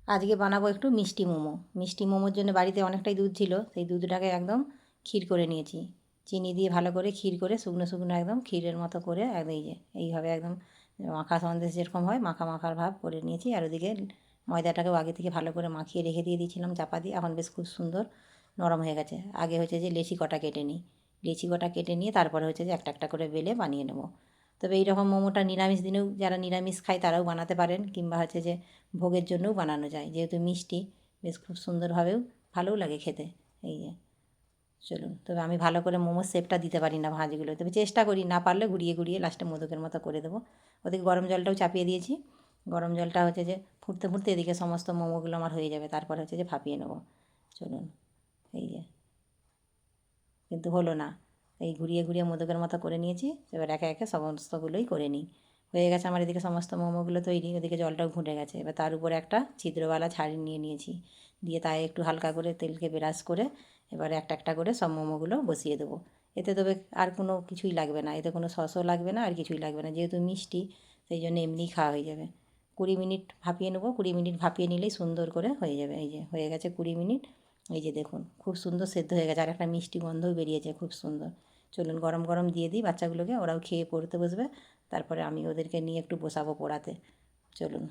আজকে বানাবো একটু মিষ্টি মোমো। মিষ্টি মোমোর জন্য বাড়িতে অনেকটাই দুধ ছিল, সেই দুধটাকে একদম ক্ষীর করে নিয়েছি। চিনি দিয়ে ভালো করে ক্ষীর করে শুকনো শুকনো একদম ক্ষীরের মতো করে এই যে এইভাবে একদম মাখা সন্দেশ যেরকম হয় মাখা মাখার ভাব করে নিয়েছি। আর ওদিকে ময়দাটাকেও আগে থেকে ভালো করে মাখিয়ে রেখে দিয়েছিলাম চাপা দিয়ে। এখন বেশ খুব সুন্দর নরম হয়ে গেছে। আগে হচ্ছে যে লেচি কটা কেটে নিই, লেচি কটা কেটে নিয়ে তারপরে হচ্ছে যে একটা একটা করে বেলে বানিয়ে নেবো। তবে এই রকম মোমোটা নিরামিষ দিনেও যারা নিরামিষ খায় তারাও বানাতে পারেন, কিংবা হচ্ছে যে ভোগের জন্যও বানানো যায়, যেহেতু মিষ্টি বেশ খুব সুন্দরভাবেও ভালোও লাগে খেতে। এই যে চলুন, তবে আমি ভালো করে মোমোর শেপটা দিতে পারি না ভাঁজগুলো, তবে চেষ্টা করি, না পারলে ঘুরিয়ে ঘুরিয়ে লাস্টে মোদকের মতো করে দেবো। ওদিকে গরম জলটাও চাপিয়ে দিয়েছি। গরম জলটা হচ্ছে যে ফুটতে ফুটতে এদিকে সমস্ত মোমোগুলো আমার হয়ে যাবে, তারপর হচ্ছে যে ভাপিয়ে নেবো। চলুন, এই যে কিন্তু হলো না, এই ঘুরিয়ে ঘুরিয়ে মোদকের মতো করে নিয়েছি। এবার একে একে সমস্তগুলোই করে নিই। হয়ে গেছে আমার এদিকে সমস্ত মোমোগুলো তৈরি, ওদিকে জলটাও ঘুটে গেছে। এবার তার উপরে একটা ছিদ্রওয়ালা ছাড়ি নিয়ে নিয়েছি, দিয়ে তাই একটু হালকা করে তেলকে ব্রাশ করে এবারে একটা একটা করে সব মোমোগুলো বসিয়ে দেবো। এতে তবে আর কোনো কিছুই লাগবে না, এতে কোনো সসও লাগবে না, আর কিছুই লাগবে না, যেহেতু মিষ্টি সেই জন্য এমনিই খাওয়া হয়ে যাবে। 20 মিনিট ভাপিয়ে নেবো, 20 মিনিট ভাপিয়ে নিলেই সুন্দর করে হয়ে যাবে। এই যে হয়ে গেছে 20 মিনিট। এই যে দেখুন খুব সুন্দর সেদ্ধ হয়ে গেছে, আর একটা মিষ্টি গন্ধও বেরিয়েছে খুব সুন্দর। চলুন গরম গরম দিয়ে দিই বাচ্চাগুলোকে, ওরাও খেয়ে পড়তে বসবে, তারপরে আমি ওদেরকে নিয়ে একটু বসাবো পড়াতে। চলুন।